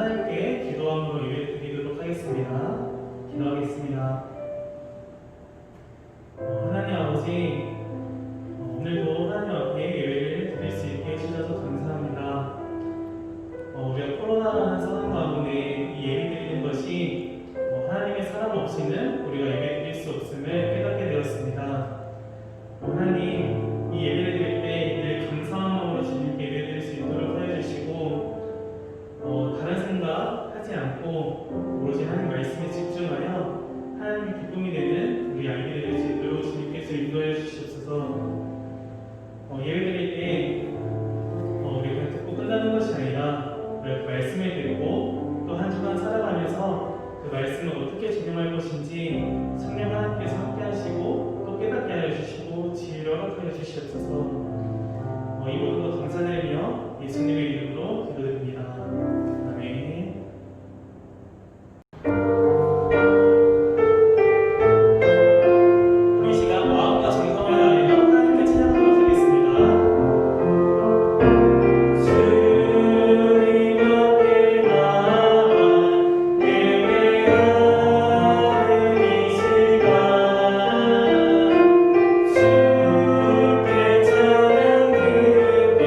하나님께 기도함으로 예배드리도록 하겠습니다. 기도하겠습니다. 하나님 아버지, 오늘도 하나님 앞에 예배를 드릴 수 있게 해주셔서 감사합니다. 우리가 코로나라는 상황 가운데 이 예배 드리는 것이 하나님의 사랑 없이는 우리가 예배 드릴 수 없음을 깨닫게 되었습니다. 하나님, 이 예배를 드릴 때 늘 감사한 마음으로 주님께 예배 드릴 수 있도록 하여 주시고, 다른 생각 하지 않고 오로지 하나님 말씀에 집중하여 하나님의 기쁨이 되는 우리 아이들이 될 수 있도록 주님께서 인도해 주시옵소서. 예배 드릴 때 우리가 그냥 듣고 끝나는 것이 아니라 우리가 말씀을 듣고 또 한 주간 살아가면서 그 말씀을 어떻게 적용할 것인지 성령 하나님께서 함께 하시고 또 깨닫게 하여 주시고 지혜를 허락하여 주시옵소서. 이 모든 것 감사드리며 예수님의 이름으로 기도드립니다. 아멘. 우리 시간 마음과 정성을 다하여 하나님께 찬양하도록 하겠습니다. 주님 앞에 나와 예배하는 이 시간, 주께 찬양 드릴 때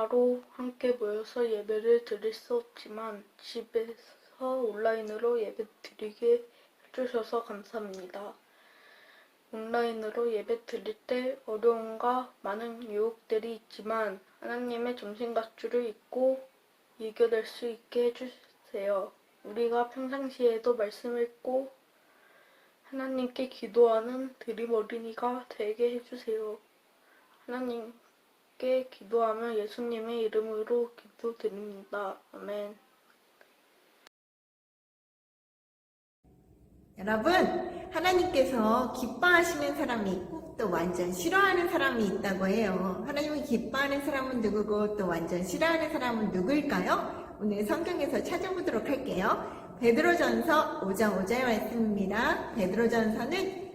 코로나로 함께 모여서 예배를 드릴 수 없지만 집에서 온라인으로 예배 드리게 해주셔서 감사합니다. 온라인으로 예배 드릴 때 어려움과 많은 유혹들이 있지만 하나님의 정신밧줄을 잊고 이겨낼 수 있게 해주세요. 우리가 평상시에도 말씀을 읽고 하나님께 기도하는 드림 어린이가 되게 해주세요. 하나님께 기도하며 예수님의 이름으로 기도드립니다. 아멘. 여러분, 하나님께서 기뻐하시는 사람이 있고 또 완전 싫어하는 사람이 있다고 해요. 하나님이 기뻐하는 사람은 누구고 또 완전 싫어하는 사람은 누구일까요? 오늘 성경에서 찾아보도록 할게요. 베드로전서 5장 5절 말씀입니다. 베드로전서는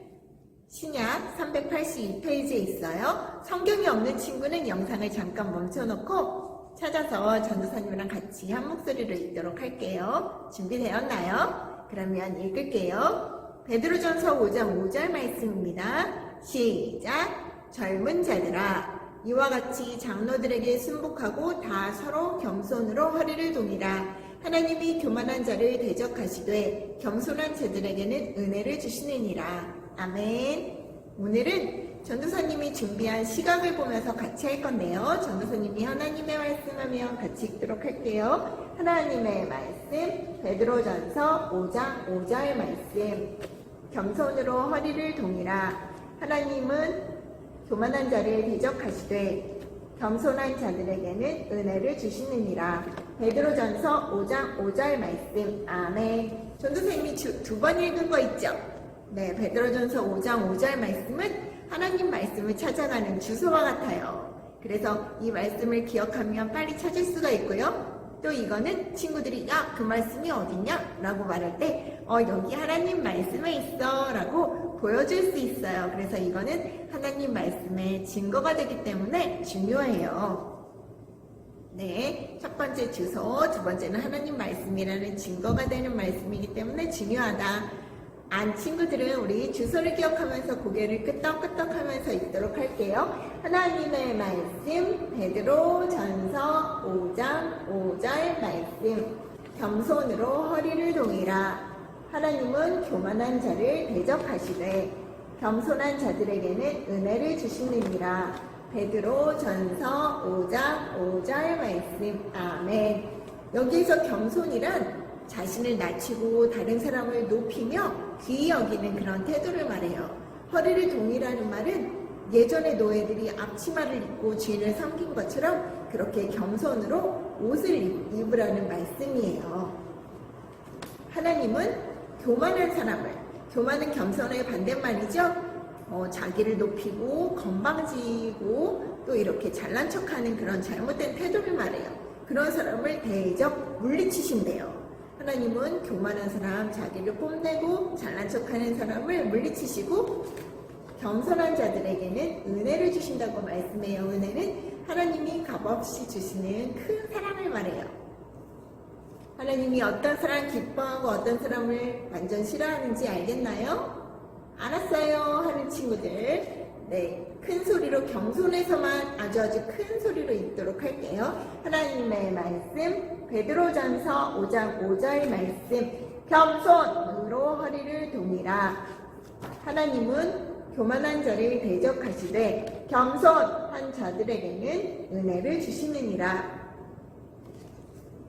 신약 382페이지에 있어요. 성경이 없는 친구는 영상을 잠깐 멈춰놓고 찾아서 전도사님이랑 같이 한 목소리로 읽도록 할게요. 준비되었나요? 그러면 읽을게요. 베드로전서 5장 5절 말씀입니다. 시작! 젊은 자들아, 이와 같이 장로들에게 순복하고 다 서로 겸손으로 허리를 동이라. 하나님이 교만한 자를 대적하시되 겸손한 자들에게는 은혜를 주시느니라. 아멘. 오늘은 전도사님이 준비한 시각을 보면서 같이 할 건데요. 전도사님이 하나님의 말씀하면 같이 읽도록 할게요. 하나님의 말씀, 베드로전서 5장 5절 말씀. 겸손으로 허리를 동이라. 하나님은 교만한 자를 대적하시되 겸손한 자들에게는 은혜를 주시느니라. 베드로전서 5장 5절 말씀. 아멘. 전도사님이 두 번 읽은 거 있죠? 네, 베드로전서 5장 5절 말씀은 하나님 말씀을 찾아가는 주소와 같아요. 그래서 이 말씀을 기억하면 빨리 찾을 수가 있고요. 또 이거는 친구들이 야, 그 말씀이 어딨냐? 라고 말할 때 여기 하나님 말씀에 있어 라고 보여줄 수 있어요. 그래서 이거는 하나님 말씀의 증거가 되기 때문에 중요해요. 네, 첫 번째 주소, 두 번째는 하나님 말씀이라는 증거가 되는 말씀이기 때문에 중요하다. 안 친구들은 우리 주소를 기억하면서 고개를 끄덕끄덕 하면서 읽도록 할게요. 하나님의 말씀, 베드로전서 5장 5절 말씀. 겸손으로 허리를 동이라. 하나님은 교만한 자를 대적하시되 겸손한 자들에게는 은혜를 주시느니라. 베드로전서 5장 5절 말씀. 아멘. 여기에서 겸손이란 자신을 낮추고 다른 사람을 높이며 귀히 여기는 그런 태도를 말해요. 허리를 동이라는 말은 예전의 노예들이 앞치마를 입고 주인을 섬긴 것처럼 그렇게 겸손으로 옷을 입으라는 말씀이에요. 하나님은 교만한 사람을, 교만은 겸손의 반대말이죠. 자기를 높이고 건방지고 또 이렇게 잘난 척하는 그런 잘못된 태도를 말해요. 그런 사람을 대적 물리치신대요. 하나님은 교만한 사람, 자기를 뽐내고 잘난 척하는 사람을 물리치시고 겸손한 자들에게는 은혜를 주신다고 말씀해요. 은혜는 하나님이 값없이 주시는 큰 사랑을 말해요. 하나님이 어떤 사람 기뻐하고 어떤 사람을 완전 싫어하는지 알겠나요? 알았어요 하는 친구들, 네, 큰 소리로 겸손해서만 아주 큰 소리로 읽도록 할게요. 하나님의 말씀, 베드로전서 5장 5절 말씀. 겸손으로 허리를 동이라. 하나님은 교만한 자를 대적하시되 겸손한 자들에게는 은혜를 주시느니라.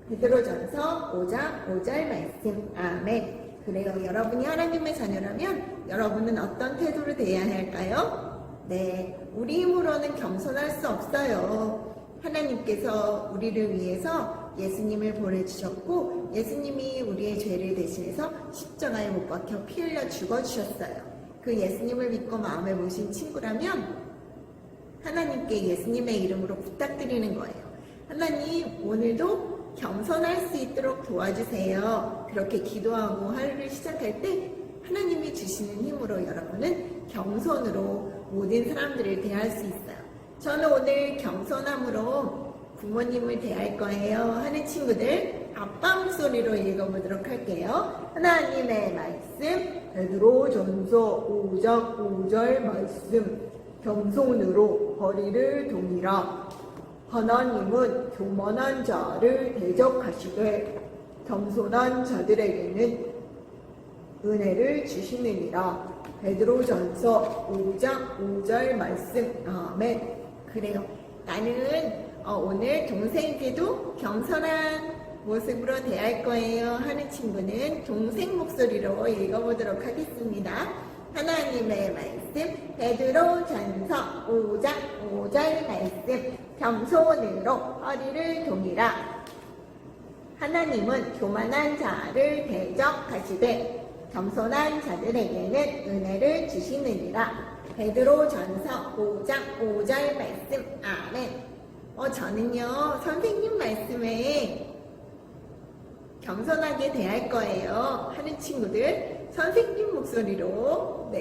베드로전서 5장 5절 말씀. 아멘. 그래요. 여러분이 하나님의 자녀라면 여러분은 어떤 태도를 대해야 할까요? 네, 우리 힘으로는 겸손할 수 없어요. 하나님께서 우리를 위해서 예수님을 보내주셨고 예수님이 우리의 죄를 대신해서 십자가에 못 박혀 피 흘려 죽어주셨어요. 그 예수님을 믿고 마음에 모신 친구라면 하나님께 예수님의 이름으로 부탁드리는 거예요. 하나님, 오늘도 겸손할 수 있도록 도와주세요. 그렇게 기도하고 하루를 시작할 때 하나님이 주시는 힘으로 여러분은 겸손으로 모든 사람들을 대할 수 있어요. 저는 오늘 겸손함으로 부모님을 대할 거예요 하는 친구들 아빠 목소리로 읽어보도록 할게요. 하나님의 말씀, 베드로전서 5장 5절 말씀. 겸손으로 허리를 동이라. 하나님은 교만한 자를 대적하시되 겸손한 자들에게는 은혜를 주시느니라. 베드로전서 5장 5절 말씀. 아멘. 그래요. 나는 오늘 동생에게도 겸손한 모습으로 대할 거예요 하는 친구는 동생 목소리로 읽어보도록 하겠습니다. 하나님의 말씀 베드로전서 5장 5절 말씀. 겸손으로 허리를 동이라. 하나님은 교만한 자를 대적하시되 겸손한 자들에게는 은혜를 주시느니라. 베드로전서 5장 5절 말씀. 아멘. 저는요 선생님 말씀에 겸손하게 대할 거예요 하는 친구들 선생님 목소리로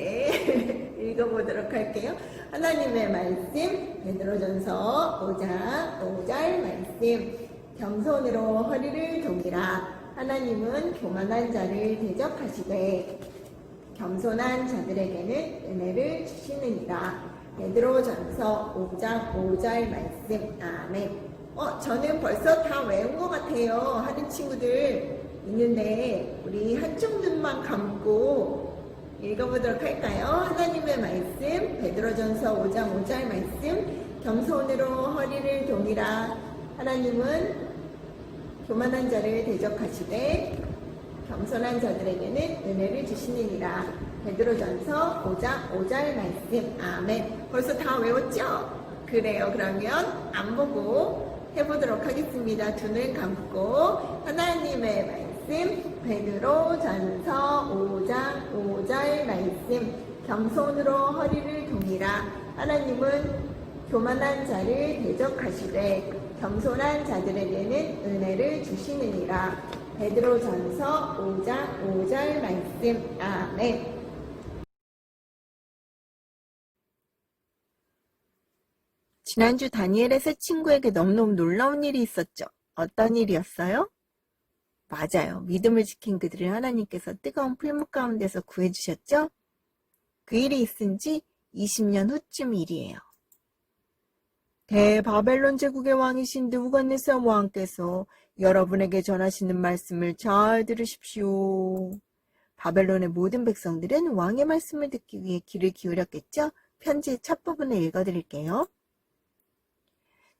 읽어보도록 할게요. 하나님의 말씀 베드로전서 5장 5절 말씀. 겸손으로 허리를 동이라. 하나님은 교만한 자를 대적하시되 겸손한 자들에게는 은혜를 주시느니라. 베드로전서 5장 5절 말씀. 아멘. 저는 벌써 다 외운 것 같아요 하는 친구들 있는데 우리 한쪽 눈만 감고 읽어보도록 할까요? 하나님의 말씀 베드로전서 5장 5절 말씀. 겸손으로 허리를 동이라. 하나님은 교만한 자를 대적하시되 겸손한 자들에게는 은혜를 주시느니라. 베드로전서 5장 5절 말씀. 아멘. 벌써 다 외웠죠? 그래요. 그러면 안 보고 해보도록 하겠습니다. 두 눈 감고 하나님의 말씀 베드로전서 5장 5절 말씀. 겸손으로 허리를 동이라. 하나님은 교만한 자를 대적하시되 겸손한 자들에게는 은혜를 주시느니라. 베드로전서 5장 5절 말씀. 아멘. 지난주 다니엘의 세 친구에게 너무너무 놀라운 일이 있었죠. 어떤 일이었어요? 맞아요. 믿음을 지킨 그들을 하나님께서 뜨거운 풀무 가운데서 구해주셨죠? 그 일이 있은 지 20년 후쯤 일이에요. 대바벨론 제국의 왕이신 느부갓네살 왕께서 여러분에게 전하시는 말씀을 잘 들으십시오. 바벨론의 모든 백성들은 왕의 말씀을 듣기 위해 귀를 기울였겠죠? 편지의 첫 부분을 읽어드릴게요.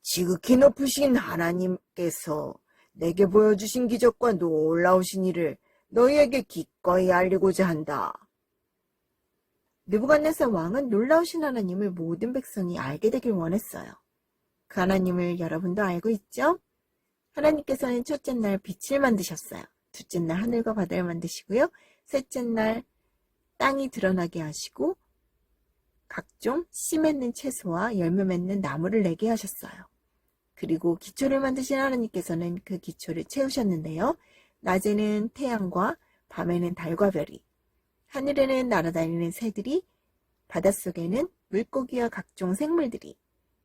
지극히 높으신 하나님께서 내게 보여주신 기적과 놀라우신 일을 너희에게 기꺼이 알리고자 한다. 느부갓네살 왕은 놀라우신 하나님을 모든 백성이 알게 되길 원했어요. 그 하나님을 여러분도 알고 있죠? 하나님께서는 첫째 날 빛을 만드셨어요. 둘째 날 하늘과 바다를 만드시고요. 셋째 날 땅이 드러나게 하시고 각종 씨 맺는 채소와 열매 맺는 나무를 내게 하셨어요. 그리고 기초를 만드신 하나님께서는 그 기초를 채우셨는데요. 낮에는 태양과 밤에는 달과 별이, 하늘에는 날아다니는 새들이, 바닷속에는 물고기와 각종 생물들이,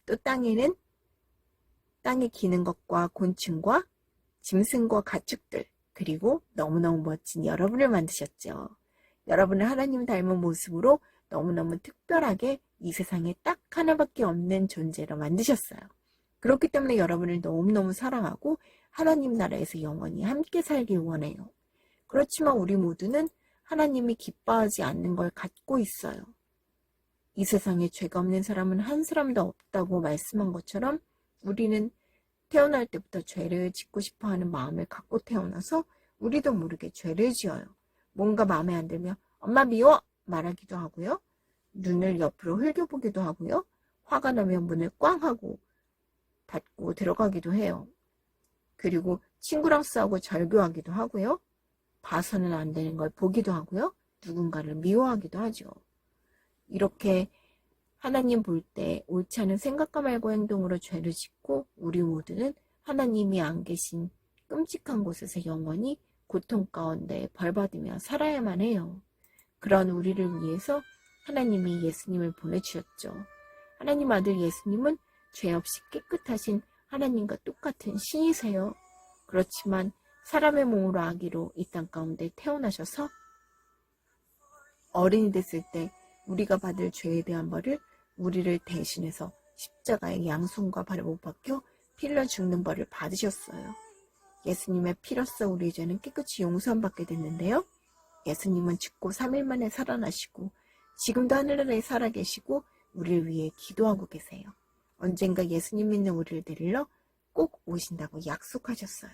또 땅에는 땅에 기는 것과 곤충과 짐승과 가축들, 그리고 너무너무 멋진 여러분을 만드셨죠. 여러분을 하나님 닮은 모습으로 너무너무 특별하게 이 세상에 딱 하나밖에 없는 존재로 만드셨어요. 그렇기 때문에 여러분을 너무너무 사랑하고 하나님 나라에서 영원히 함께 살길 원해요. 그렇지만 우리 모두는 하나님이 기뻐하지 않는 걸 갖고 있어요. 이 세상에 죄가 없는 사람은 한 사람도 없다고 말씀한 것처럼 우리는 태어날 때부터 죄를 짓고 싶어하는 마음을 갖고 태어나서 우리도 모르게 죄를 지어요. 뭔가 마음에 안 들면 엄마 미워! 말하기도 하고요. 눈을 옆으로 흘겨보기도 하고요. 화가 나면 문을 꽝 하고 닫고 들어가기도 해요. 그리고 친구랑 싸우고 절교하기도 하고요. 봐서는 안 되는 걸 보기도 하고요. 누군가를 미워하기도 하죠. 이렇게 하나님 볼 때 옳지 않은 생각과 말과 행동으로 죄를 짓고 우리 모두는 하나님이 안 계신 끔찍한 곳에서 영원히 고통 가운데 벌받으며 살아야만 해요. 그런 우리를 위해서 하나님이 예수님을 보내주셨죠. 하나님 아들 예수님은 죄 없이 깨끗하신 하나님과 똑같은 신이세요. 그렇지만 사람의 몸으로 아기로 이 땅 가운데 태어나셔서 어른이 됐을 때 우리가 받을 죄에 대한 벌을 우리를 대신해서 십자가에 양손과 발을 못 박혀 피흘러 죽는 벌을 받으셨어요. 예수님의 피로써 우리의 죄는 깨끗이 용서받게 됐는데요. 예수님은 죽고 3일 만에 살아나시고 지금도 하늘나라에 살아계시고 우리를 위해 기도하고 계세요. 언젠가 예수님 믿는 우리를 데리러 꼭 오신다고 약속하셨어요.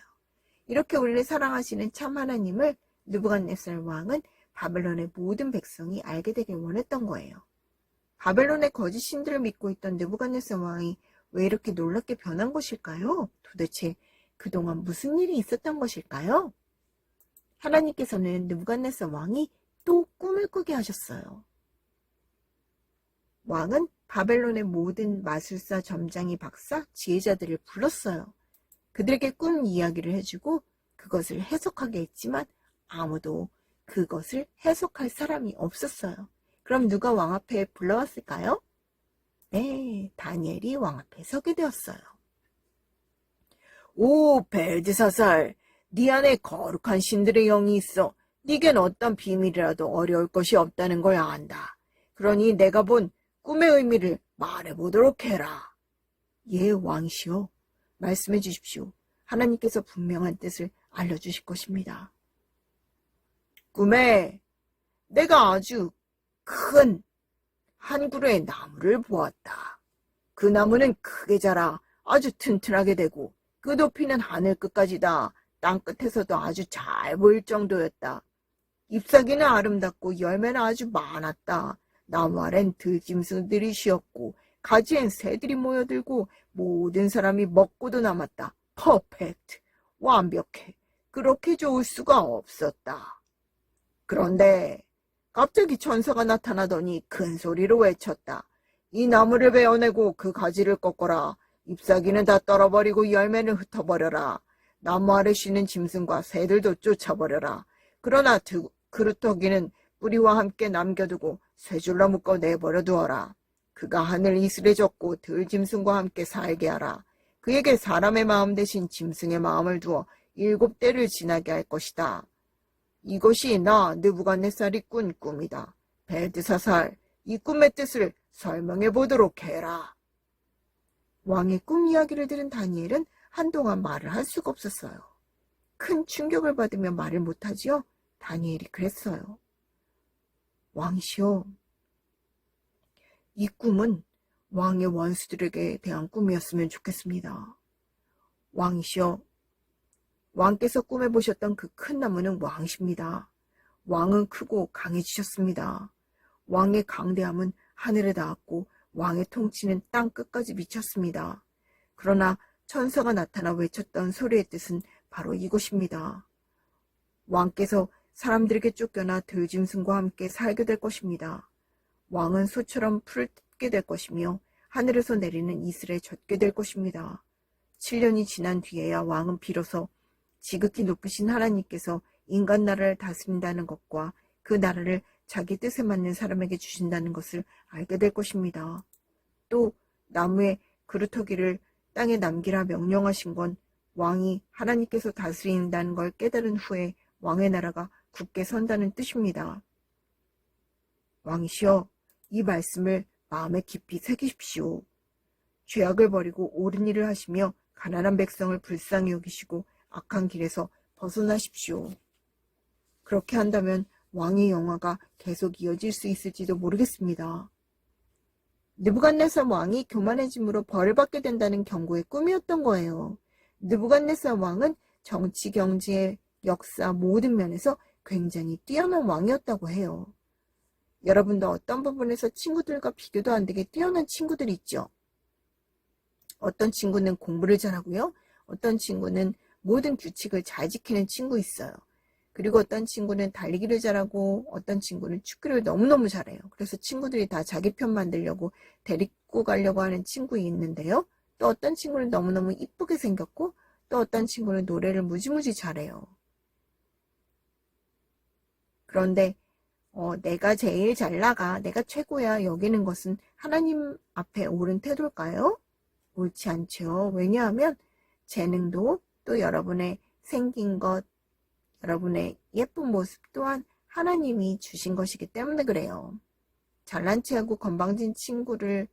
이렇게 우리를 사랑하시는 참 하나님을 느부갓네살 왕은 바벨론의 모든 백성이 알게 되길 원했던 거예요. 바벨론의 거짓 신들을 믿고 있던 느부갓네살 왕이 왜 이렇게 놀랍게 변한 것일까요? 도대체 그동안 무슨 일이 있었던 것일까요? 하나님께서는 느부갓네살 왕이 또 꿈을 꾸게 하셨어요. 왕은 바벨론의 모든 마술사, 점장이, 박사, 지혜자들을 불렀어요. 그들에게 꿈 이야기를 해주고 그것을 해석하게 했지만 아무도 그것을 해석할 사람이 없었어요. 그럼 누가 왕 앞에 불러왔을까요? 네, 다니엘이 왕 앞에 서게 되었어요. 오, 벨드사살, 네 안에 거룩한 신들의 영이 있어. 네겐 어떤 비밀이라도 어려울 것이 없다는 걸 안다. 그러니 내가 본 꿈의 의미를 말해보도록 해라. 예, 왕이시여, 말씀해 주십시오. 하나님께서 분명한 뜻을 알려주실 것입니다. 꿈에 내가 아주 큰 한 그루의 나무를 보았다. 그 나무는 크게 자라 아주 튼튼하게 되고 그 높이는 하늘 끝까지다. 땅 끝에서도 아주 잘 보일 정도였다. 잎사귀는 아름답고 열매는 아주 많았다. 나무 아래는 들짐승들이 쉬었고 가지엔 새들이 모여들고 모든 사람이 먹고도 남았다. 퍼펙트, 완벽해. 그렇게 좋을 수가 없었다. 그런데 갑자기 천사가 나타나더니 큰 소리로 외쳤다. 이 나무를 베어내고 그 가지를 꺾어라. 잎사귀는 다 떨어버리고 열매는 흩어버려라. 나무 아래 쉬는 짐승과 새들도 쫓아버려라. 그러나 그루터기는 뿌리와 함께 남겨두고 쇠줄로 묶어 내버려 두어라. 그가 하늘 이슬에 젖고 들짐승과 함께 살게 하라. 그에게 사람의 마음 대신 짐승의 마음을 두어 7대를 지나게 할 것이다. 이것이 나 느부갓네살이 꾼 꿈이다. 벨드사살, 이 꿈의 뜻을 설명해 보도록 해라. 왕의 꿈 이야기를 들은 다니엘은 한동안 말을 할 수가 없었어요. 큰 충격을 받으며 말을 못하지요. 다니엘이 그랬어요. 왕이시여, 이 꿈은 왕의 원수들에게 대한 꿈이었으면 좋겠습니다. 왕이시여, 왕께서 꿈에 보셨던 그 큰 나무는 왕이십니다. 왕은 크고 강해지셨습니다. 왕의 강대함은 하늘에 닿았고 왕의 통치는 땅 끝까지 미쳤습니다. 그러나 천사가 나타나 외쳤던 소리의 뜻은 바로 이것입니다. 왕께서 사람들에게 쫓겨나 들짐승과 함께 살게 될 것입니다. 왕은 소처럼 풀을 뜯게 될 것이며 하늘에서 내리는 이슬에 젖게 될 것입니다. 7년이 지난 뒤에야 왕은 비로소 지극히 높으신 하나님께서 인간 나라를 다스린다는 것과 그 나라를 자기 뜻에 맞는 사람에게 주신다는 것을 알게 될 것입니다. 또 나무의 그루터기를 땅에 남기라 명령하신 건 왕이 하나님께서 다스린다는 걸 깨달은 후에 왕의 나라가 굳게 선다는 뜻입니다. 왕이시여, 이 말씀을 마음에 깊이 새기십시오. 죄악을 버리고 옳은 일을 하시며 가난한 백성을 불쌍히 여기시고 악한 길에서 벗어나십시오. 그렇게 한다면 왕의 영화가 계속 이어질 수 있을지도 모르겠습니다. 느부갓네살 왕이 교만해짐으로 벌을 받게 된다는 경고의 꿈이었던 거예요. 느부갓네살 왕은 정치, 경제, 역사 모든 면에서 굉장히 뛰어난 왕이었다고 해요. 여러분도 어떤 부분에서 친구들과 비교도 안 되게 뛰어난 친구들이 있죠. 어떤 친구는 공부를 잘하고요. 어떤 친구는 모든 규칙을 잘 지키는 친구 있어요. 그리고 어떤 친구는 달리기를 잘하고 어떤 친구는 축구를 너무너무 잘해요. 그래서 친구들이 다 자기 편 만들려고 데리고 가려고 하는 친구 있는데요. 또 어떤 친구는 너무너무 이쁘게 생겼고 또 어떤 친구는 노래를 무지무지 잘해요. 그런데 내가 제일 잘 나가, 내가 최고야 여기는 것은 하나님 앞에 옳은 태도일까요? 옳지 않죠. 왜냐하면 재능도 또 여러분의 생긴 것, 여러분의 예쁜 모습 또한 하나님이 주신 것이기 때문에 그래요. 잘난 체하고 건방진 친구를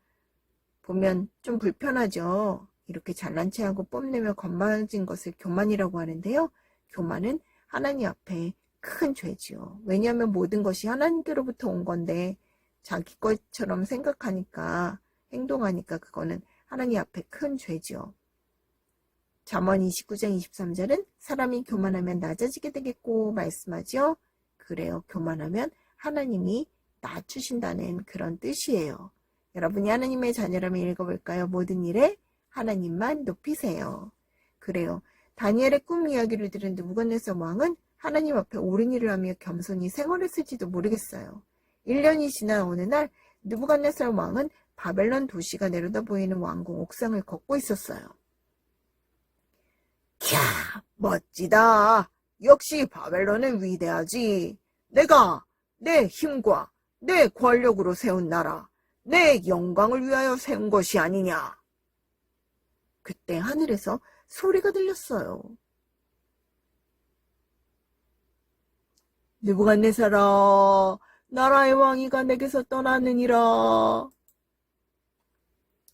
보면 좀 불편하죠. 이렇게 잘난 체하고 뽐내며 건방진 것을 교만이라고 하는데요. 교만은 하나님 앞에 큰 죄지요. 왜냐하면 모든 것이 하나님께로부터 온 건데 자기 것처럼 생각하니까 행동하니까 그거는 하나님 앞에 큰 죄지요. 잠언 29장 23절은 사람이 교만하면 낮아지게 되겠고 말씀하죠. 그래요. 교만하면 하나님이 낮추신다는 그런 뜻이에요. 여러분이 하나님의 자녀라면 읽어볼까요? 모든 일에 하나님만 높이세요. 그래요. 다니엘의 꿈 이야기를 들은 느부갓네살 왕은 하나님 앞에 옳은 일을 하며 겸손히 생활했을지도 모르겠어요. 1년이 지난 어느 날 느부갓네살 왕은 바벨론 도시가 내려다 보이는 왕궁 옥상을 걷고 있었어요. 캬, 멋지다. 역시 바벨론은 위대하지. 내가 내 힘과 내 권력으로 세운 나라, 내 영광을 위하여 세운 것이 아니냐. 그때 하늘에서 소리가 들렸어요. 느부갓네살아, 나라의 왕위가 내게서 떠나느니라.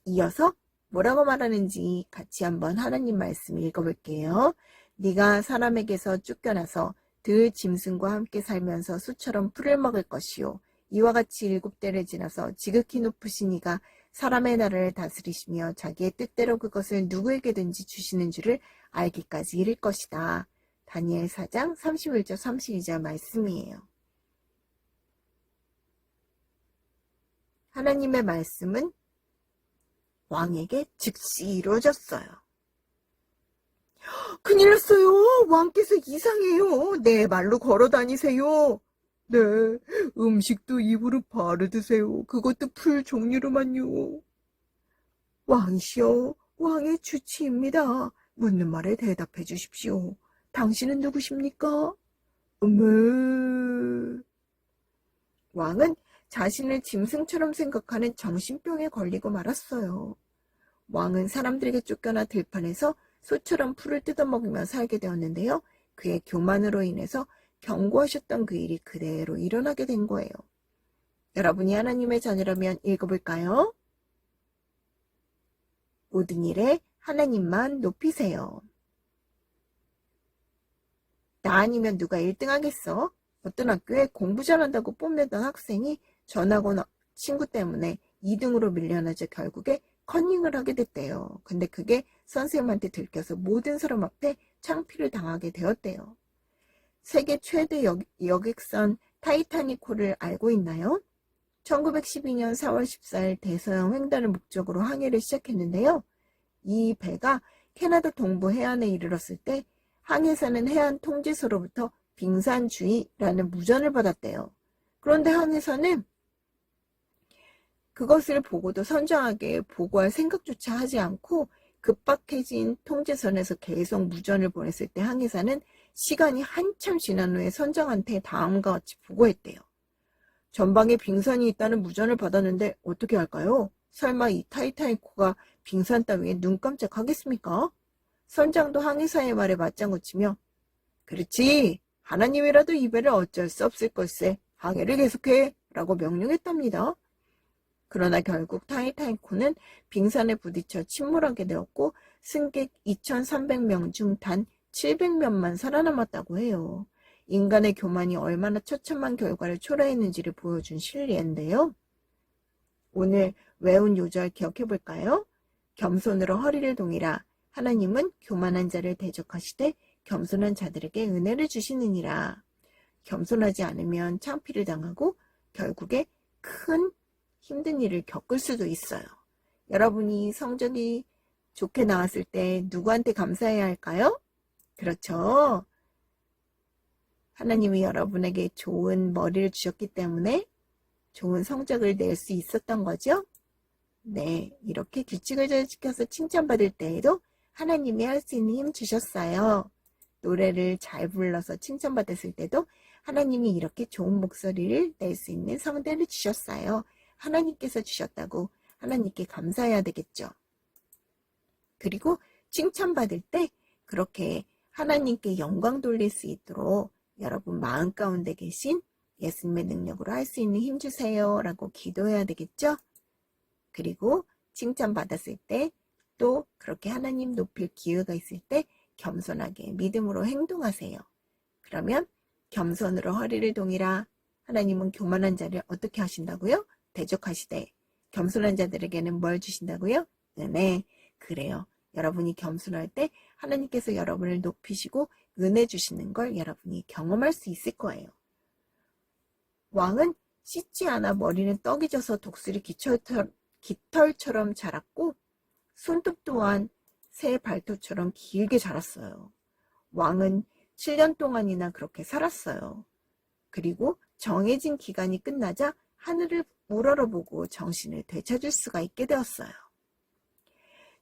이어서 뭐라고 말하는지 같이 한번 하나님 말씀 읽어볼게요. 네가 사람에게서 쫓겨나서 들 짐승과 함께 살면서 수처럼 풀을 먹을 것이요. 이와 같이 7대를 지나서 지극히 높으신 이가 사람의 나라를 다스리시며 자기의 뜻대로 그것을 누구에게든지 주시는 줄을 알기까지 이를 것이다. 다니엘 4장 31절 32절 말씀이에요. 하나님의 말씀은 왕에게 즉시 이루어졌어요. 큰일 났어요. 왕께서 이상해요. 내 말로 걸어 다니세요. 네, 음식도 입으로 바르 드세요. 그것도 풀 종류로만요. 왕이시여, 왕의 주치입니다. 묻는 말에 대답해 주십시오. 당신은 누구십니까? 왕은 자신을 짐승처럼 생각하는 정신병에 걸리고 말았어요. 왕은 사람들에게 쫓겨나 들판에서 소처럼 풀을 뜯어먹으며 살게 되었는데요. 그의 교만으로 인해서 경고하셨던 그 일이 그대로 일어나게 된 거예요. 여러분이 하나님의 자녀라면 읽어볼까요? 모든 일에 하나님만 높이세요. 나 아니면 누가 1등 하겠어? 어떤 학교에 공부 잘한다고 뽐내던 학생이 전학온 친구 때문에 2등으로 밀려나자 결국에 커닝을 하게 됐대요. 근데 그게 선생님한테 들켜서 모든 사람 앞에 창피를 당하게 되었대요. 세계 최대 여객선 타이타닉호를 알고 있나요? 1912년 4월 14일 대서양 횡단을 목적으로 항해를 시작했는데요. 이 배가 캐나다 동부 해안에 이르렀을 때 항해사는 해안 통제소로부터 빙산주의라는 무전을 받았대요. 그런데 항해사는 그것을 보고도 선장에게 보고할 생각조차 하지 않고 급박해진 통제선에서 계속 무전을 보냈을 때 항해사는 시간이 한참 지난 후에 선장한테 다음과 같이 보고했대요. 전방에 빙산이 있다는 무전을 받았는데 어떻게 할까요? 설마 이 타이타닉호가 빙산 따위에 눈 깜짝하겠습니까? 선장도 항해사의 말에 맞장구 치며 그렇지, 하나님이라도 이 배를 어쩔 수 없을 걸세. 항해를 계속해 라고 명령했답니다. 그러나 결국 타이타닉호는 빙산에 부딪혀 침몰하게 되었고 승객 2,300명 중 단 700명만 살아남았다고 해요. 인간의 교만이 얼마나 처참한 결과를 초래했는지를 보여준 실리인데요. 오늘 외운 요절 기억해볼까요? 겸손으로 허리를 동이라. 하나님은 교만한 자를 대적하시되 겸손한 자들에게 은혜를 주시느니라. 겸손하지 않으면 창피를 당하고 결국에 큰 힘든 일을 겪을 수도 있어요. 여러분이 성적이 좋게 나왔을 때 누구한테 감사해야 할까요? 그렇죠. 하나님이 여러분에게 좋은 머리를 주셨기 때문에 좋은 성적을 낼 수 있었던 거죠. 네, 이렇게 규칙을 잘 지켜서 칭찬받을 때에도 하나님이 할 수 있는 힘 주셨어요. 노래를 잘 불러서 칭찬받았을 때도 하나님이 이렇게 좋은 목소리를 낼 수 있는 성대를 주셨어요. 하나님께서 주셨다고 하나님께 감사해야 되겠죠. 그리고 칭찬받을 때 그렇게 하나님께 영광 돌릴 수 있도록 여러분 마음 가운데 계신 예수님의 능력으로 할 수 있는 힘 주세요 라고 기도해야 되겠죠. 그리고 칭찬받았을 때 또 그렇게 하나님 높일 기회가 있을 때 겸손하게 믿음으로 행동하세요. 그러면 겸손으로 허리를 동이라. 하나님은 교만한 자를 어떻게 하신다고요? 대적하시되 겸손한 자들에게는 뭘 주신다고요? 은혜. 그래요. 여러분이 겸손할 때 하나님께서 여러분을 높이시고 은혜 주시는 걸 여러분이 경험할 수 있을 거예요. 왕은 씻지 않아 머리는 떡이 져서 독수리 깃털처럼 자랐고 손톱 또한 새 발톱처럼 길게 자랐어요. 왕은 7년 동안이나 그렇게 살았어요. 그리고 정해진 기간이 끝나자 하늘을 우러러보고 정신을 되찾을 수가 있게 되었어요.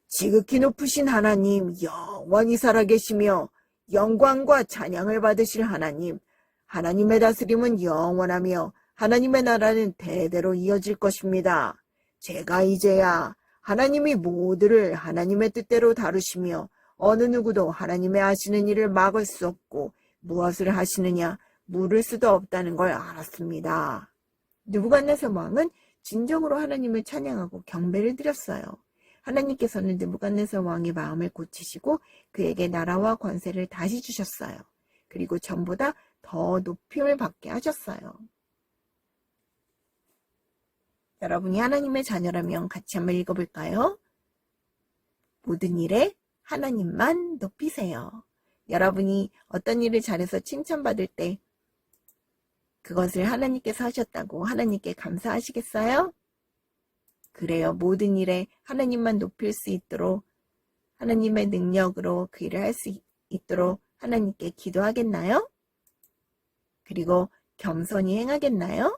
지극히 높으신 하나님, 영원히 살아계시며 영광과 찬양을 받으실 하나님, 하나님의 다스림은 영원하며 하나님의 나라는 대대로 이어질 것입니다. 제가 이제야 하나님이 모두를 하나님의 뜻대로 다루시며 어느 누구도 하나님의 하시는 일을 막을 수 없고 무엇을 하시느냐 물을 수도 없다는 걸 알았습니다. 느부갓네살 왕은 진정으로 하나님을 찬양하고 경배를 드렸어요. 하나님께서는 느부갓네살 왕의 마음을 고치시고 그에게 나라와 권세를 다시 주셨어요. 그리고 전보다 더 높임을 받게 하셨어요. 여러분이 하나님의 자녀라면 같이 한번 읽어볼까요? 모든 일에 하나님만 높이세요. 여러분이 어떤 일을 잘해서 칭찬받을 때 그것을 하나님께서 하셨다고 하나님께 감사하시겠어요? 그래요. 모든 일에 하나님만 높일 수 있도록 하나님의 능력으로 그 일을 할 수 있도록 하나님께 기도하겠나요? 그리고 겸손히 행하겠나요?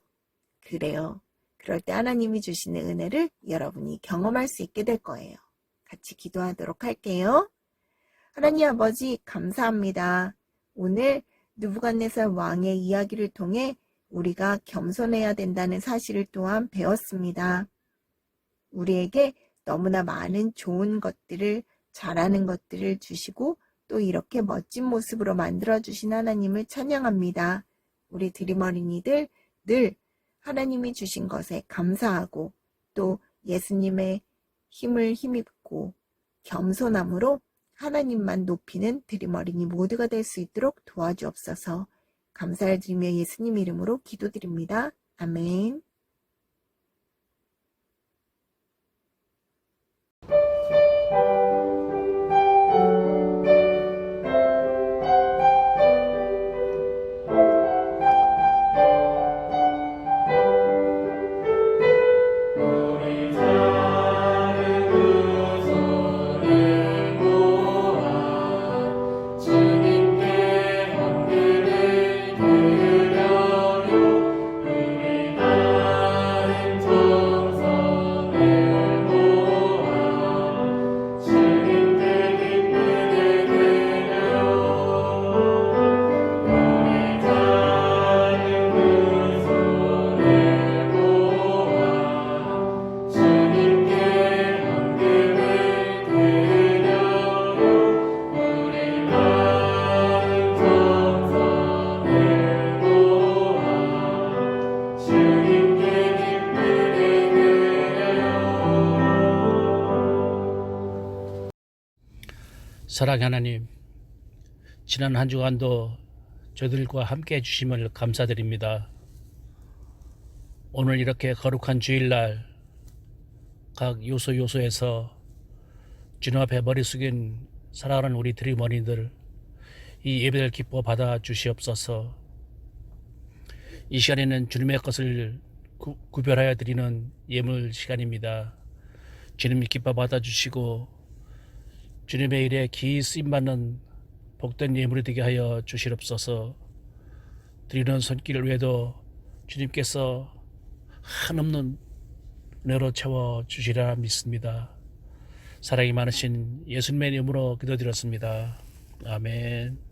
그래요. 그럴 때 하나님이 주시는 은혜를 여러분이 경험할 수 있게 될 거예요. 같이 기도하도록 할게요. 하나님 아버지 감사합니다. 오늘 느부갓네살 왕의 이야기를 통해 우리가 겸손해야 된다는 사실을 또한 배웠습니다. 우리에게 너무나 많은 좋은 것들을 잘하는 것들을 주시고 또 이렇게 멋진 모습으로 만들어주신 하나님을 찬양합니다. 우리 드림 어린이들 늘 하나님이 주신 것에 감사하고 또 예수님의 힘을 힘입고 겸손함으로 하나님만 높이는 드림 어린이 모두가 될 수 있도록 도와주옵소서. 감사를 드리며 예수님 이름으로 기도드립니다. 아멘. 사랑의 하나님, 지난 한 주간도 저들과 함께 해주심을 감사드립니다. 오늘 이렇게 거룩한 주일날 각 요소에서 주님 앞에 머리 숙인 사랑하는 우리 드림 어린이들 이 예배를 기뻐 받아 주시옵소서. 이 시간에는 주님의 것을 구별하여 드리는 예물 시간입니다. 주님이 기뻐 받아 주시고 주님의 일에 기이 쓰임받는 복된 예물이 되게 하여 주시옵소서. 드리는 손길 외에도 주님께서 한없는 은혜로 채워주시리라 믿습니다. 사랑이 많으신 예수님의 이름으로 기도드렸습니다. 아멘.